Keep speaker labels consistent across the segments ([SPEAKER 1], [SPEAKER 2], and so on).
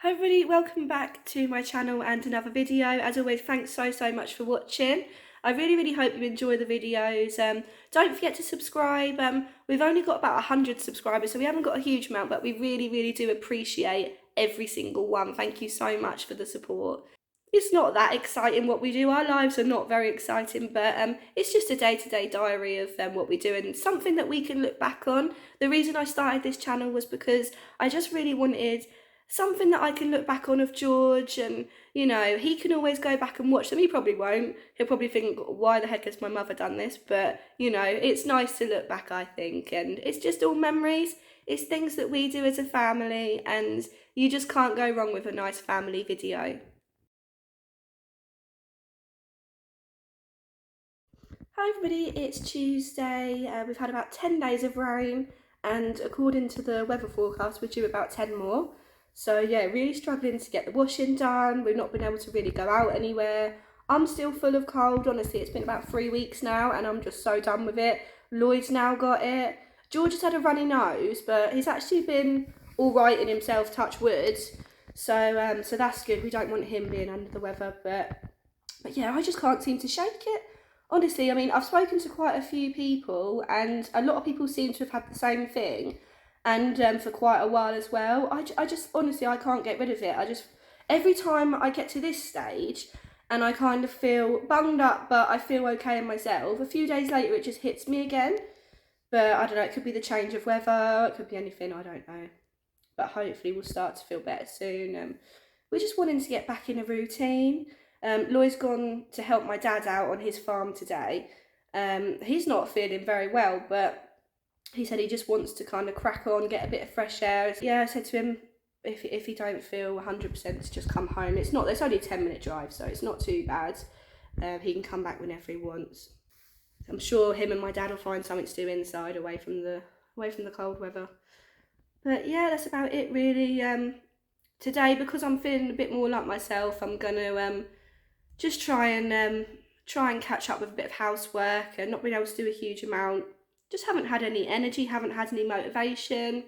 [SPEAKER 1] Hi everybody, welcome back to my channel and another video. As always, thanks so much for watching. I really hope you enjoy the videos. Don't forget to subscribe. We've only got about 100 subscribers, so we haven't got a huge amount, but we really do appreciate every single one. Thank you so much for the support. It's not that exciting what we do. Our lives are not very exciting, but it's just a day-to-day diary of what we do and something that we can look back on. The reason I started this channel was because I just really wanted something that I can look back on of George, and you know, he can always go back and watch them. He probably won't. He'll probably think, why the heck has my mother done this? But you know, it's nice to look back, I think, and it's just all memories. It's things that we do as a family, and you just can't go wrong with a nice family video. Hi everybody, it's Tuesday. We've had about 10 days of rain, and according to the weather forecast, we're due about 10 more. So yeah, really struggling to get the washing done. We've not been able to really go out anywhere. I'm still full of cold, honestly. It's been about 3 weeks now and I'm just so done with it. Lloyd's now got it. George has had a runny nose, but he's actually been all right in himself, touch wood. So that's good. We don't want him being under the weather, but yeah, I just can't seem to shake it. Honestly, I mean, I've spoken to quite a few people and a lot of people seem to have had the same thing, and for quite a while as well. I just, honestly, I can't get rid of it. Every time I get to this stage and I kind of feel bunged up, but I feel okay in myself, a few days later it just hits me again. But I don't know, it could be the change of weather, it could be anything, I don't know. But hopefully we'll start to feel better soon. We're just wanting to get back in a routine. Lloyd's gone to help my dad out on his farm today. He's not feeling very well, but he said he just wants to kind of crack on, get a bit of fresh air. Yeah, I said to him, if he don't feel 100% to just come home. It's only a 10-minute drive, so it's not too bad. He can come back whenever he wants. I'm sure him and my dad will find something to do inside, away from the cold weather. But yeah, that's about it really. Today, because I'm feeling a bit more like myself, I'm gonna just try and catch up with a bit of housework and not being able to do a huge amount. Just haven't had any energy, haven't had any motivation.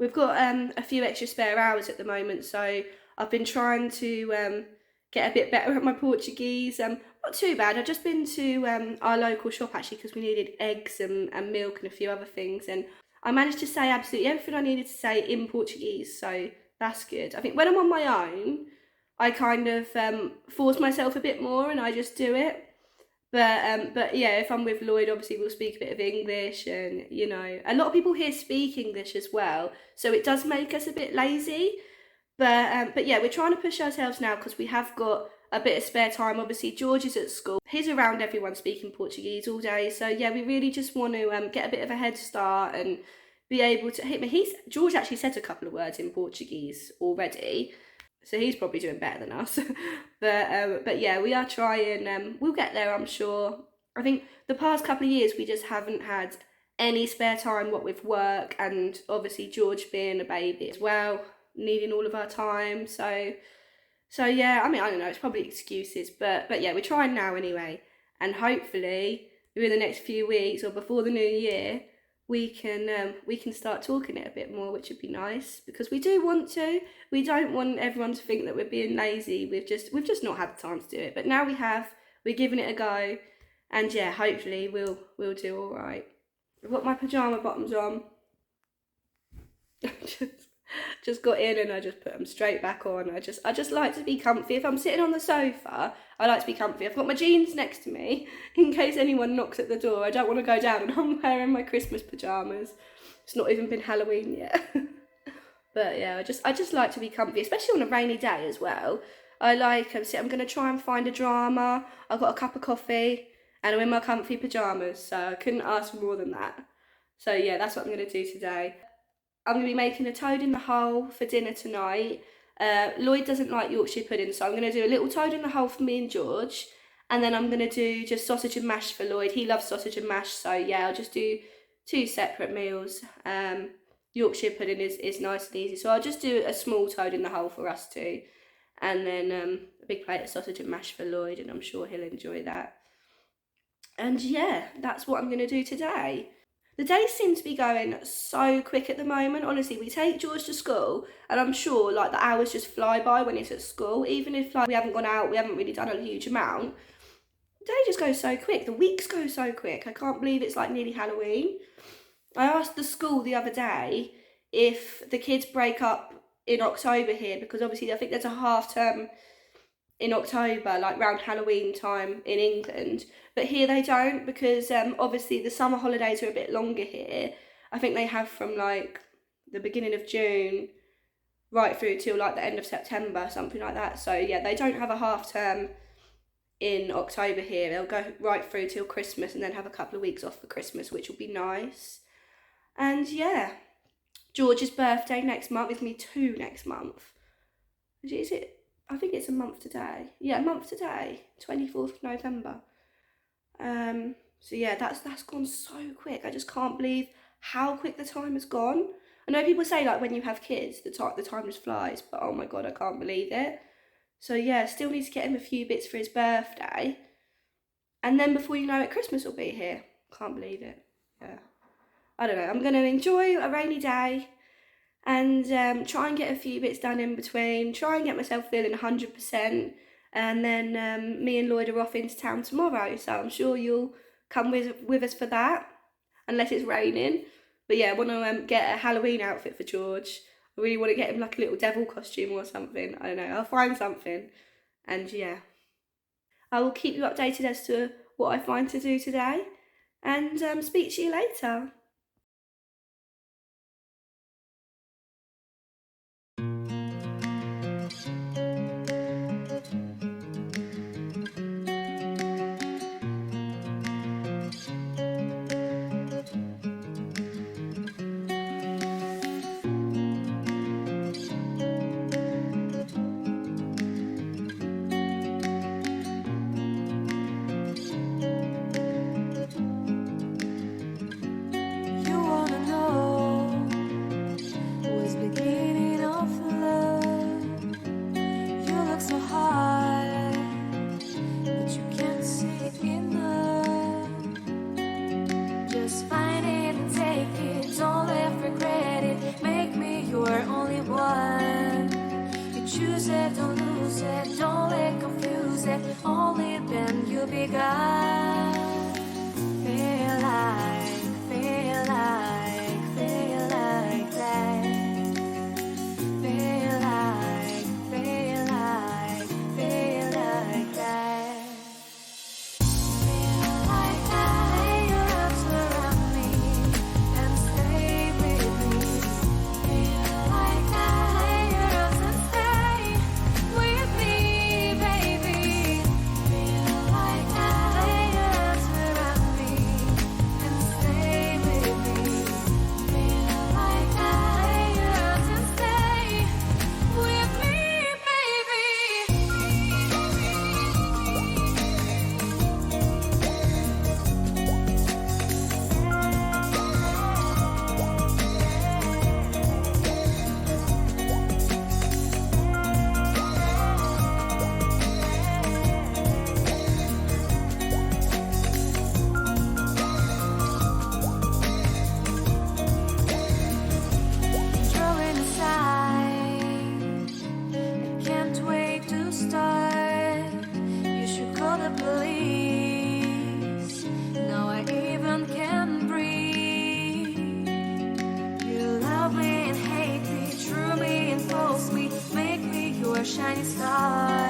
[SPEAKER 1] We've got a few extra spare hours at the moment, so I've been trying to get a bit better at my Portuguese. Not too bad. I've just been to our local shop actually because we needed eggs and milk and a few other things, and I managed to say absolutely everything I needed to say in Portuguese, so that's good. I think when I'm on my own, I kind of force myself a bit more and I just do it. But yeah, if I'm with Lloyd, obviously we'll speak a bit of English, and you know, a lot of people here speak English as well, so it does make us a bit lazy. But yeah, we're trying to push ourselves now because we have got a bit of spare time. Obviously, George is at school; he's around everyone speaking Portuguese all day. So yeah, we really just want to get a bit of a head start and be able to. George actually said a couple of words in Portuguese already, so he's probably doing better than us. But yeah, we are trying. We'll get there, I'm sure. I think the past couple of years we just haven't had any spare time, what with work and obviously George being a baby as well, needing all of our time. So yeah, I mean, I don't know, it's probably excuses, but yeah, we're trying now anyway, and hopefully within the next few weeks or before the new year we can start talking it a bit more, which would be nice because we do want to. We don't want everyone to think that we're being lazy. We've just not had the time to do it, but now we have. We're giving it a go, and yeah, hopefully we'll do all right. I've got my pajama bottoms on. just got in and I just put them straight back on. I just like to be comfy. If I'm sitting on the sofa, I like to be comfy. I've got my jeans next to me in case anyone knocks at the door. I don't want to go down and I'm wearing my Christmas pajamas. It's not even been Halloween yet. But yeah, I just like to be comfy, especially on a rainy day as well. I'm going to try and find a drama. I've got a cup of coffee and I'm in my comfy pajamas, so I couldn't ask for more than that. So yeah, that's what I'm going to do today. I'm going to be making a toad in the hole for dinner tonight. Lloyd doesn't like Yorkshire pudding, so I'm going to do a little toad in the hole for me and George. And then I'm going to do just sausage and mash for Lloyd. He loves sausage and mash, so yeah, I'll just do two separate meals. Yorkshire pudding is nice and easy, so I'll just do a small toad in the hole for us two. And then a big plate of sausage and mash for Lloyd, and I'm sure he'll enjoy that. And yeah, that's what I'm going to do today. The days seem to be going so quick at the moment. Honestly, we take George to school and I'm sure like the hours just fly by when he's at school. Even if like we haven't gone out, we haven't really done a huge amount, the day just goes so quick. The weeks go so quick. I can't believe it's like nearly Halloween. I asked the school the other day if the kids break up in October here, because obviously I think there's a half term in October, like around Halloween time in England. But here they don't, because obviously the summer holidays are a bit longer here. I think they have from like the beginning of June right through till like the end of September, something like that. So yeah, they don't have a half term in October here. They'll go right through till Christmas and then have a couple of weeks off for Christmas, which will be nice. And yeah, George's birthday next month, is me too next month. Is it? I think it's a month today. Yeah, a month today, 24th of November. So yeah, that's gone so quick. I just can't believe how quick the time has gone. I know people say like when you have kids, the time just flies, but oh my god, I can't believe it. So yeah, still need to get him a few bits for his birthday. And then before you know it, Christmas will be here. Can't believe it. Yeah. I don't know. I'm going to enjoy a rainy day and try and get a few bits done in between. Try and get myself feeling 100%. And then me and Lloyd are off into town tomorrow. So I'm sure you'll come with us for that. Unless it's raining. But yeah, I want to get a Halloween outfit for George. I really want to get him like a little devil costume or something. I don't know. I'll find something. And yeah. I will keep you updated as to what I find to do today. And speak to you later.
[SPEAKER 2] Don't lose it, don't let confuse it. Only then you'll be God. Feel like that. Feel like that. Feel like that. Lay your arms around me and stay with me. Feel like that. Lay your arms and stay with me, baby. Feel like that. Lay your arms around me and stay with me. Feel like that. Lay your arms and stay with me, baby. Drawing aside, I can't wait to start. You should call the police. Now I even can breathe. You love me and hate me, true me and false me, make me your shining star.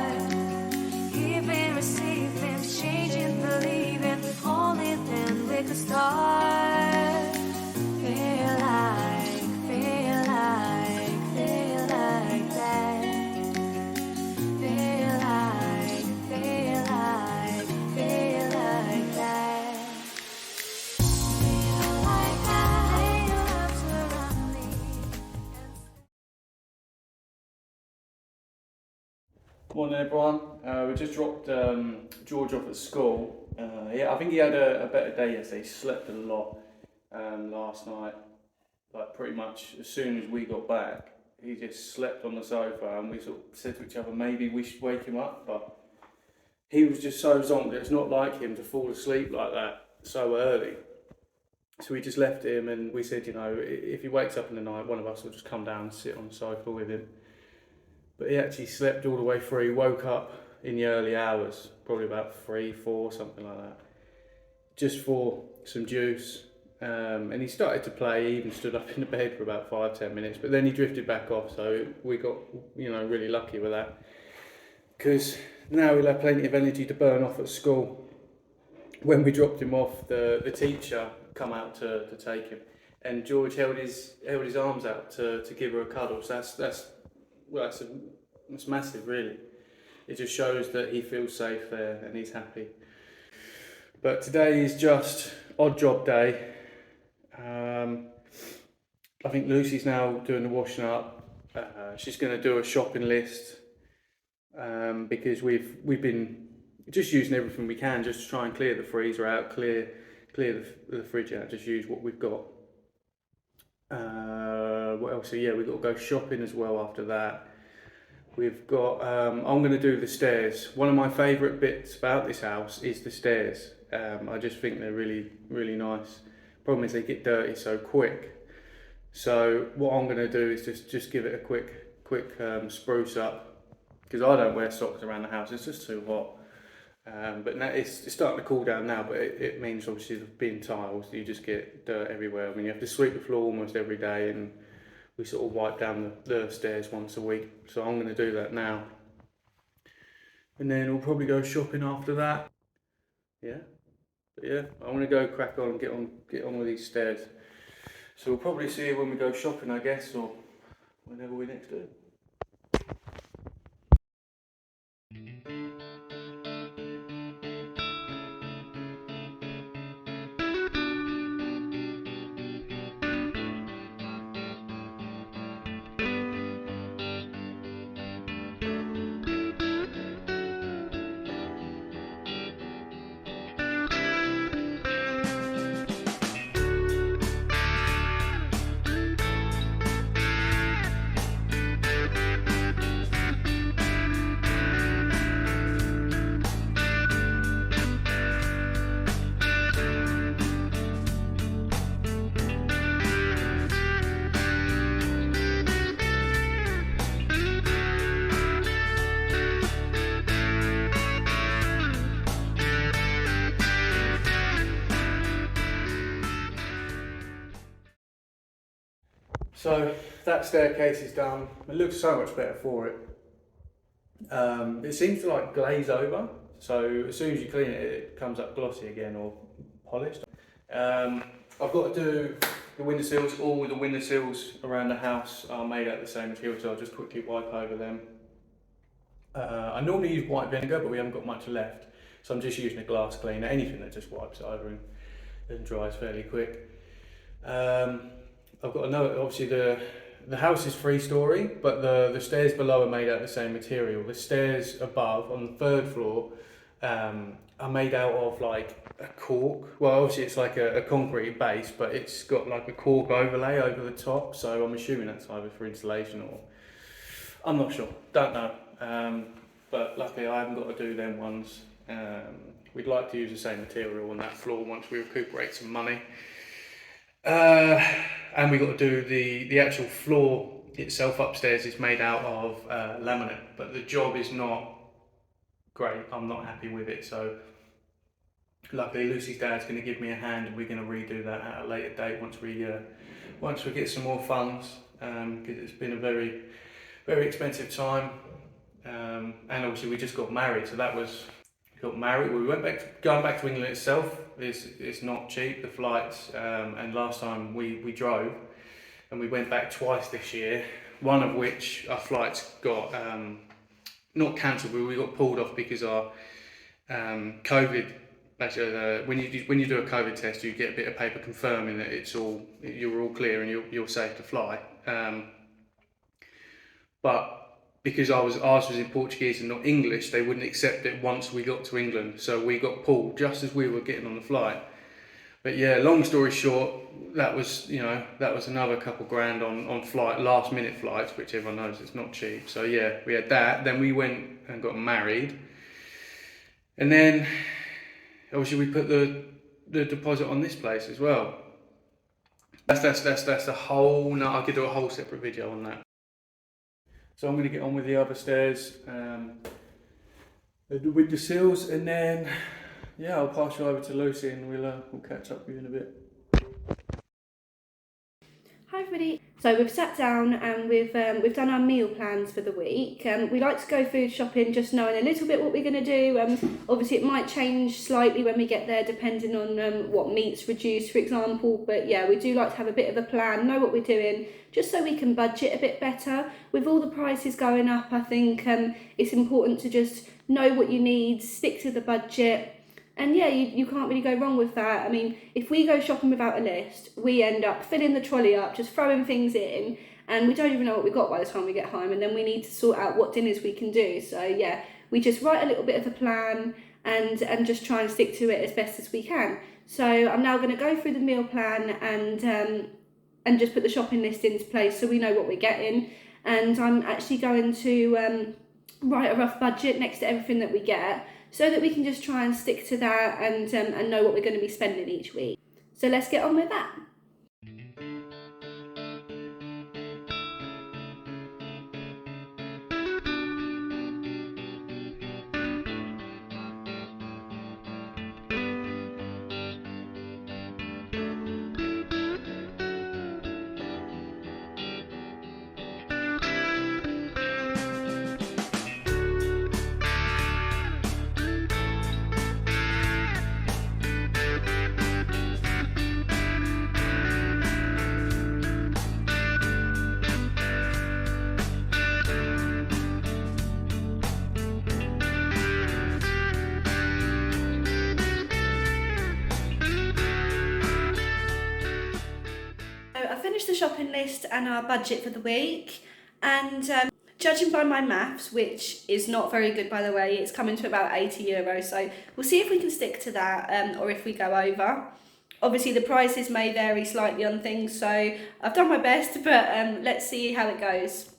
[SPEAKER 2] Giving, receiving, changing, believing, only then we could start. Feel like that. Feel like that. Feel like that. Lay your arms around me.
[SPEAKER 3] Morning everyone, we just dropped George off at school. Yeah, I think he had a better day yesterday. He slept a lot last night, like pretty much as soon as we got back. He just slept on the sofa and we sort of said to each other maybe we should wake him up, but he was just so zonked. It's not like him to fall asleep like that so early. So we just left him, and we said, you know, if he wakes up in the night, one of us will just come down and sit on the sofa with him. But he actually slept all the way through. He woke up in the early hours, probably about 3, 4, something like that, just for some juice. And he started to play. He even stood up in the bed for about 5, 10 minutes, but then he drifted back off. So we got, you know, really lucky with that, because now he'll have plenty of energy to burn off at school. When we dropped him off, the teacher come out to take him, and George held his arms out to give her a cuddle. So that's massive, really. It just shows that he feels safe there and he's happy. But today is just odd job day. I think Lucy's now doing the washing up. She's going to do a shopping list, because we've been just using everything we can just to try and clear the freezer out, clear the fridge out, just use what we've got. What else? So yeah, we've got to go shopping as well after that. We've got, I'm going to do the stairs. One of my favourite bits about this house is the stairs. I just think they're really, really nice. Problem is they get dirty so quick. So what I'm going to do is just give it a quick spruce up, because I don't wear socks around the house, it's just too hot. But now it's starting to cool down now, but it means obviously being tiles, you just get dirt everywhere. I mean, you have to sweep the floor almost every day, and we sort of wipe down the stairs once a week. So I'm going to do that now. And then we'll probably go shopping after that. Yeah. But yeah, I want to go crack on and get on with these stairs. So we'll probably see you when we go shopping, I guess, or whenever we next do it. So that staircase is done. It looks so much better for it. It seems to like glaze over, so as soon as you clean it, it comes up glossy again or polished. I've got to do the windowsills. All the windowsills around the house are made out of the same material, so I'll just quickly wipe over them. I normally use white vinegar, but we haven't got much left, so I'm just using a glass cleaner, anything that just wipes it over and dries fairly quick. I've got another, obviously the house is 3-storey, but the stairs below are made out of the same material. The stairs above, on the 3rd floor, are made out of like a cork. Well, obviously it's like a concrete base, but it's got like a cork overlay over the top, so I'm assuming that's either for insulation or... I'm not sure, don't know. But luckily I haven't got to do them ones. We'd like to use the same material on that floor once we recuperate some money. And we got to do the actual floor itself upstairs is made out of laminate, but the job is not great. I'm not happy with it, so luckily Lucy's dad's going to give me a hand, and we're going to redo that at a later date once we get some more funds, because it's been a very, very expensive time, and obviously we just got married, so that was... Got married. We went going back to England itself is not cheap, the flights, and last time we drove, and we went back twice this year, one of which our flights got not cancelled, but we got pulled off because our COVID, when you do a COVID test, you get a bit of paper confirming that you're all clear and you're safe to fly, but because ours was in Portuguese and not English, they wouldn't accept it once we got to England. So we got pulled just as we were getting on the flight. But yeah, long story short, that was another couple grand on last minute flights, which everyone knows it's not cheap. So yeah, we had that. Then we went and got married. And then obviously we put the deposit on this place as well. That's a whole. No, I could do a whole separate video on that. So I'm going to get on with the other stairs, the window sills, and then yeah, I'll pass you over to Lucy, and we'll catch up with you in a bit.
[SPEAKER 1] Hi everybody. So we've sat down and we've done our meal plans for the week. We like to go food shopping just knowing a little bit what we're going to do. Obviously it might change slightly when we get there depending on what meat's reduced, for example. But yeah, we do like to have a bit of a plan, know what we're doing, just so we can budget a bit better. With all the prices going up, I think it's important to just know what you need, stick to the budget. And yeah, you can't really go wrong with that. I mean, if we go shopping without a list, we end up filling the trolley up, just throwing things in, and we don't even know what we got by the time we get home, and then we need to sort out what dinners we can do. So yeah, we just write a little bit of a plan and just try and stick to it as best as we can. So I'm now going to go through the meal plan and just put the shopping list into place so we know what we're getting. And I'm actually going to write a rough budget next to everything that we get, so that we can just try and stick to that and know what we're going to be spending each week. So let's get on with that. Finished the shopping list and our budget for the week, and judging by my maths, which is not very good by the way, it's coming to about €80, so we'll see if we can stick to that or if we go over. Obviously the prices may vary slightly on things, so I've done my best, but let's see how it goes.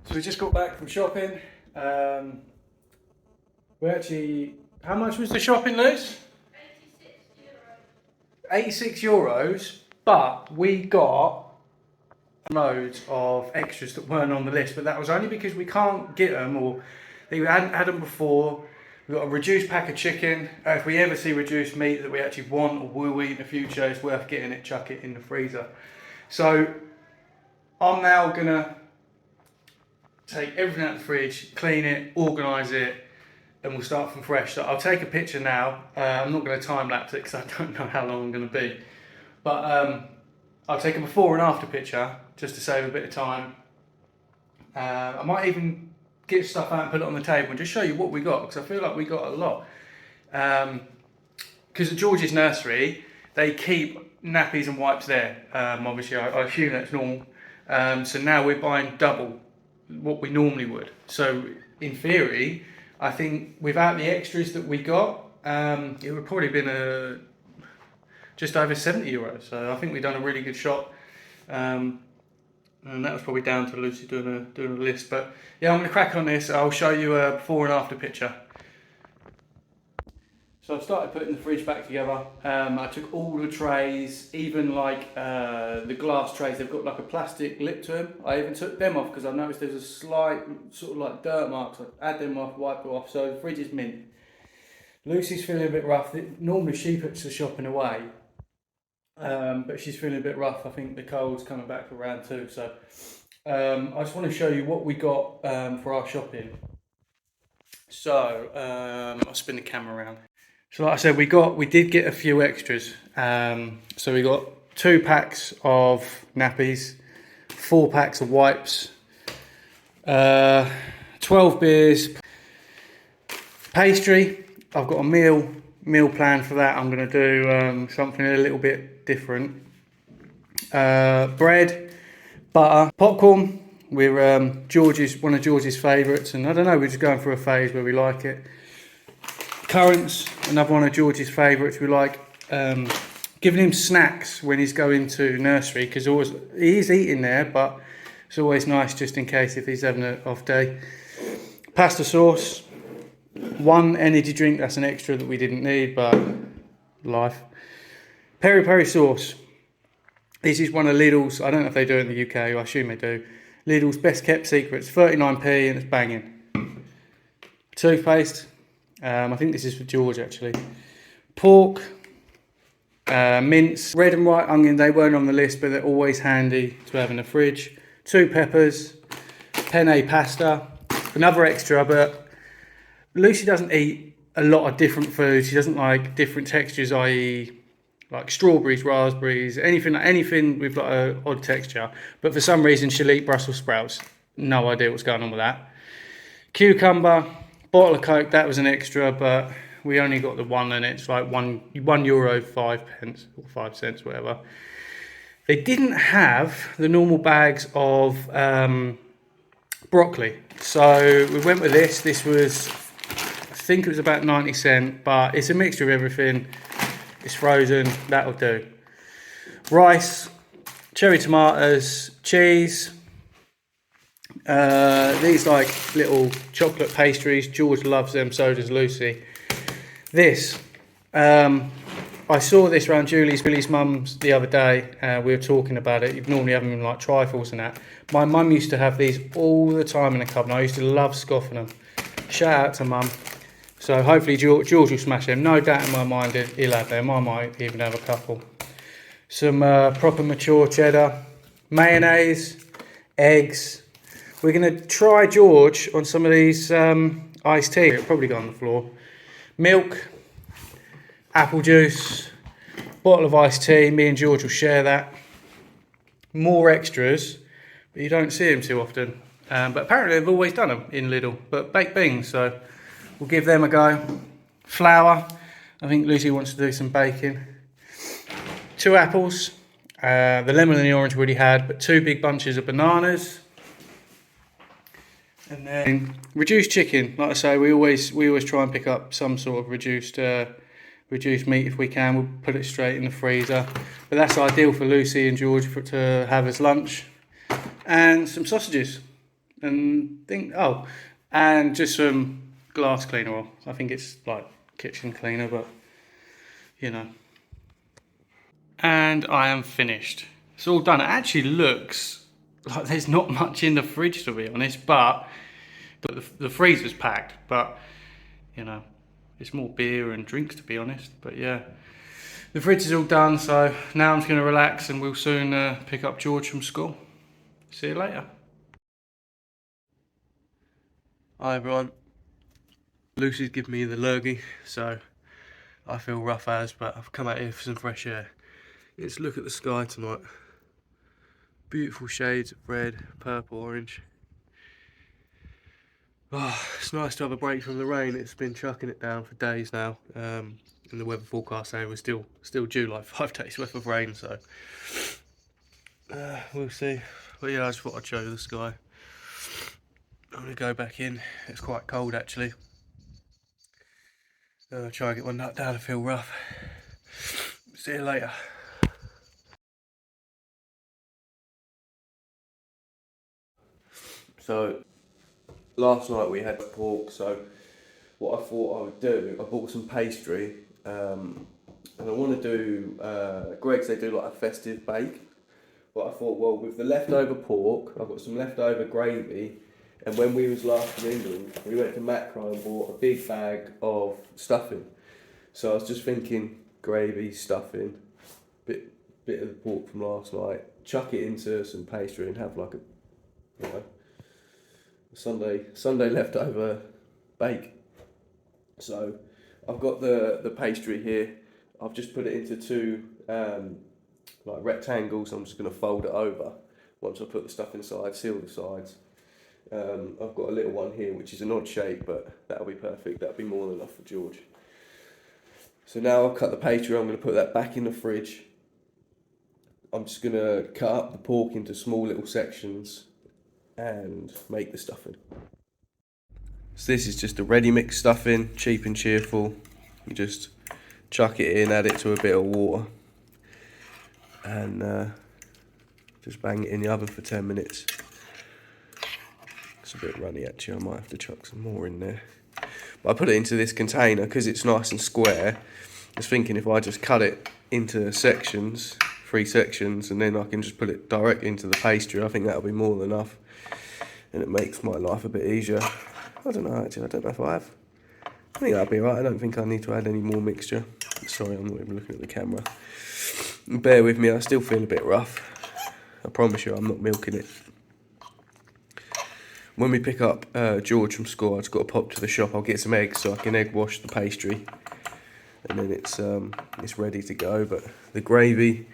[SPEAKER 3] So we just got back from shopping. We actually, how much was the shopping, Liz? €86, but we got loads of extras that weren't on the list, but that was only because we can't get them, or they hadn't had them before. We got a reduced pack of chicken. If we ever see reduced meat that we actually want or will eat in the future, it's worth getting it, chuck it in the freezer. So I'm now gonna take everything out of the fridge, clean it, organise it, and we'll start from fresh. So I'll take a picture now. I'm not going to time lapse it because I don't know how long I'm going to be. But I'll take a before and after picture just to save a bit of time. I might even get stuff out and put it on the table and just show you what we got, because I feel like we got a lot. Because at George's nursery, they keep nappies and wipes there. Obviously, I assume that's normal. So now we're buying double what we normally would. So in theory, I think without the extras that we got, it would probably been just over €70. So I think we've done a really good shop, and that was probably down to Lucy doing a list. But yeah, I'm going to crack on this. I'll show you a before and after picture. So I've started putting the fridge back together. I took all the trays, even like the glass trays, they've got like a plastic lip to them. I even took them off because I noticed there's a slight sort of like dirt marks. I add them off, wipe it off, so the fridge is mint. Lucy's feeling a bit rough. Normally she puts the shopping away, but she's feeling a bit rough. I think the cold's coming back for round 2. So I just want to show you what we got for our shopping. So I'll spin the camera around. So like I said, we did get a few extras. So we got 2 packs of nappies, 4 packs of wipes, 12 beers, pastry. I've got a meal plan for that. I'm going to do something a little bit different. Bread, butter, popcorn, We're George's, one of George's favourites, and I don't know, we're just going through a phase where we like it. Currants, another one of George's favourites. We like giving him snacks when he's going to nursery, because he is eating there, but it's always nice just in case if he's having an off day. Pasta sauce, one energy drink, that's an extra that we didn't need, but life. Peri peri sauce. This is one of Lidl's, I don't know if they do it in the UK, I assume they do. Lidl's best kept secrets, 39p, and it's banging. Toothpaste, I think this is for George actually. Pork, mince, red and white onion, they weren't on the list, but they're always handy to have in the fridge. 2 peppers, penne pasta, another extra, but Lucy doesn't eat a lot of different foods. She doesn't like different textures, i.e. like strawberries, raspberries, anything with like an odd texture. But for some reason she'll eat Brussels sprouts. No idea what's going on with that. Cucumber, bottle of Coke, that was an extra, but we only got the one, and it's like €1, 5 pence, or 5 cents, whatever. They didn't have the normal bags of broccoli, so we went with this. This was, I think it was about 90 cents, but it's a mixture of everything. It's frozen, that'll do. Rice, cherry tomatoes, cheese. These like little chocolate pastries. George loves them, so does Lucy. This, I saw this around Julie's mum's the other day. We were talking about it. You'd normally have them in like trifles and that. My mum used to have these all the time in a cupboard. I used to love scoffing them. Shout out to mum. So hopefully George will smash them. No doubt in my mind he'll have them. I might even have a couple. Some proper mature cheddar, mayonnaise, eggs. We're going to try George on some of these iced tea. It'll probably go on the floor. Milk, apple juice, bottle of iced tea. Me and George will share that. More extras, but you don't see them too often. But apparently they've always done them in Lidl. But baked beans, so we'll give them a go. Flour, I think Lucy wants to do some baking. 2 apples, the lemon and the orange we already had, but 2 big bunches of bananas. And then reduced chicken. Like I say, we always try and pick up some sort of reduced meat if we can. We'll put it straight in the freezer. But that's ideal for Lucy and George to have as lunch. And some sausages. And just some glass cleaner oil. I think it's like kitchen cleaner, but you know. And I am finished. It's all done. It actually looks like there's not much in the fridge, to be honest, but the freezer's packed, but you know, it's more beer and drinks, to be honest. But yeah, the fridge is all done, so now I'm just going to relax and we'll soon pick up George from school. See you later. Hi everyone. Lucy's given me the lurgy, so I feel rough as, but I've come out here for some fresh air. Let's look at the sky tonight. Beautiful shades of red, purple, orange. Oh, it's nice to have a break from the rain. It's been chucking it down for days now. And the weather forecast saying we're still due like 5 days worth of rain, so we'll see. But yeah, I just thought I'd show you the sky. I'm gonna go back in. It's quite cold actually. Try and get one nut down. I feel rough. See you later. So last night we had pork, so what I thought I would do, I bought some pastry, and I want to do, Greg's, they do like a festive bake, but I thought, well, with the leftover pork, I've got some leftover gravy, and when we was last in England, we went to Macro and bought a big bag of stuffing. So I was just thinking, gravy, stuffing, bit of the pork from last night, chuck it into some pastry and have like a, you know, Sunday leftover bake. So I've got the pastry here. I've just put it into 2 like rectangles. I'm just going to fold it over once I put the stuff inside, seal the sides. I've got a little one here which is an odd shape, but that'll be perfect. That'll be more than enough for George. So now I've cut the pastry. I'm going to put that back in the fridge. I'm just going to cut up the pork into small little sections.
[SPEAKER 4] and make the stuffing. So this is just a ready mix stuffing, cheap and cheerful. You just chuck it in, add it to a bit of water, and just bang it in the oven for 10 minutes. It's a bit runny actually, I might have to chuck some more in there. But I put it into this container because it's nice and square. I was thinking if I just cut it into sections, 3 sections, and then I can just put it directly into the pastry, I think that'll be more than enough. And it makes my life a bit easier. I don't know actually, I don't know if I have. I think that'll be right. I don't think I need to add any more mixture. Sorry, I'm not even looking at the camera. Bear with me, I still feel a bit rough. I promise you I'm not milking it. When we pick up George from school, I've just got to pop to the shop. I'll get some eggs so I can egg wash the pastry. And then it's ready to go. But the gravy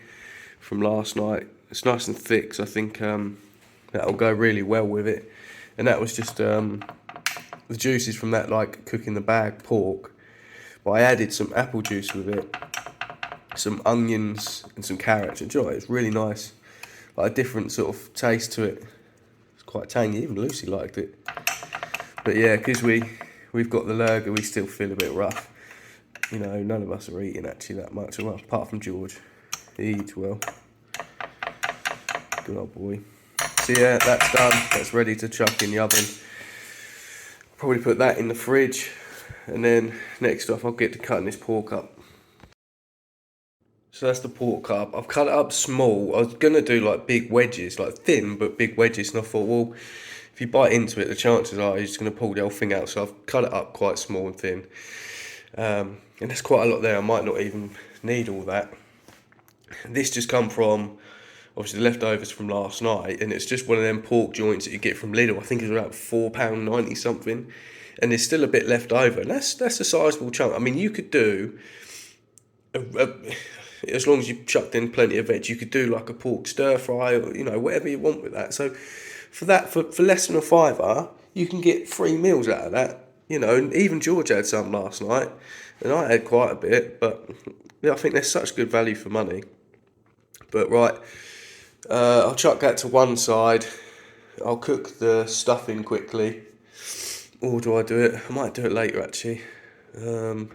[SPEAKER 4] from last night, it's nice and thick, so I think that'll go really well with it. And that was just the juices from that, like cooking the bag pork. But I added some apple juice with it, some onions and some carrots. And you know, it's really nice, like a different sort of taste to it. It's quite tangy. Even Lucy liked it. But yeah, because we've got the lurger, we still feel a bit rough. You know, none of us are eating actually that much, well, apart from George. He eats well. Good old boy. So yeah, that's done. That's ready to chuck in the oven. Probably put that in the fridge, and then next off I'll get to cutting this pork up. So that's the pork up. I've cut it up small. I was gonna do like big wedges, like thin but big wedges, and I thought, well, if you bite into it, the chances are you're just gonna pull the whole thing out. So I've cut it up quite small and thin, and there's quite a lot there. I might not even need all that. This just come from obviously the leftovers from last night, and it's just one of them pork joints that you get from Lidl. I think it's about £4.90 something, and there's still a bit left over, and that's a sizable chunk. I mean, you could do as long as you chucked in plenty of veg, you could do like a pork stir fry, or you know, whatever you want with that. So for that, for less than a £5, you can get 3 meals out of that. You know, and even George had some last night, and I had quite a bit. But yeah, I think there's such good value for money. But right, I'll chuck that to one side. I'll cook the stuffing quickly. Or do I do it? I might do it later actually. No,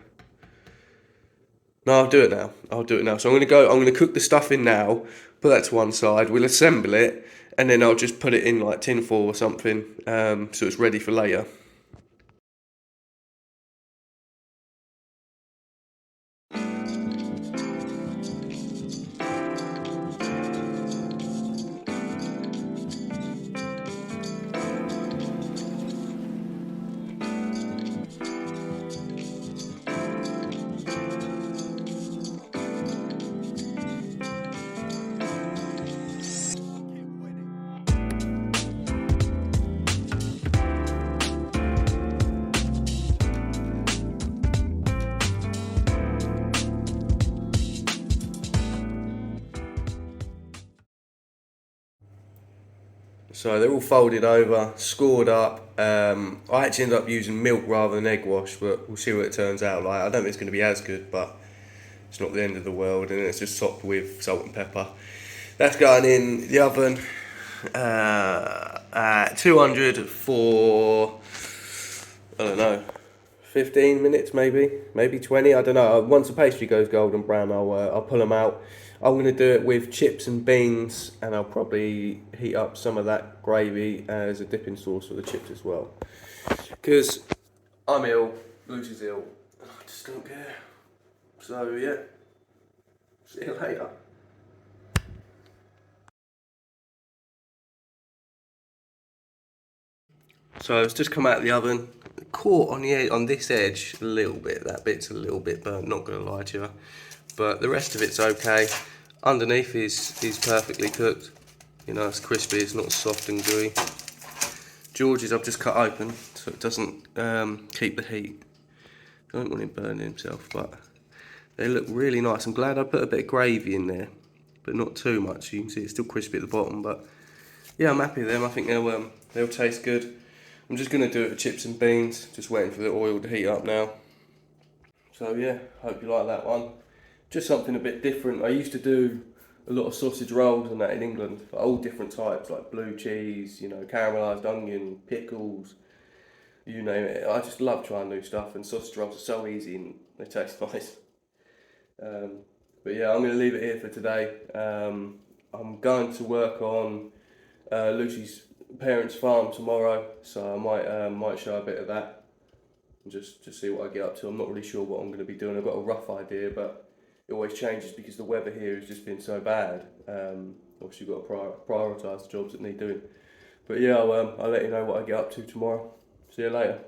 [SPEAKER 4] I'll do it now. So I'm gonna cook the stuffing now, put that to one side, we'll assemble it, and then I'll just put it in like tin foil or something, so it's ready for later. So they're all folded over, scored up. I actually ended up using milk rather than egg wash, but we'll see what it turns out like. I don't think it's going to be as good, but it's not the end of the world, and it's just topped with salt and pepper. That's going in the oven at 200 for, I don't know, 15 minutes maybe 20, I don't know. Once the pastry goes golden brown, I'll pull them out. I'm going to do it with chips and beans, and I'll probably heat up some of that gravy as a dipping sauce for the chips as well. Because I'm ill, Lucy's ill, and I just don't care. So yeah, see you later. So it's just come out of the oven. Caught on the edge, on this edge a little bit. That bit's a little bit burnt, not going to lie to you. But the rest of it's okay. Underneath is perfectly cooked. You know, it's crispy, it's not soft and gooey. George's I've just cut open so it doesn't keep the heat. I don't want him burning himself, but they look really nice. I'm glad I put a bit of gravy in there, but not too much. You can see it's still crispy at the bottom, but yeah, I'm happy with them. I think they'll taste good. I'm just going to do it with chips and beans, just waiting for the oil to heat up now. So yeah, hope you like that one. Just something a bit different. I used to do a lot of sausage rolls and that in England, like all different types, like blue cheese, you know, caramelised onion, pickles, you name it. I just love trying new stuff, and sausage rolls are so easy and they taste nice. But yeah, I'm going to leave it here for today. I'm going to work on Lucy's parents' farm tomorrow, so I might show a bit of that and just see what I get up to. I'm not really sure what I'm going to be doing. I've got a rough idea, but it always changes because the weather here has just been so bad. Obviously, you've got to prioritise the jobs that need doing. But yeah, I'll let you know what I get up to tomorrow. See you later.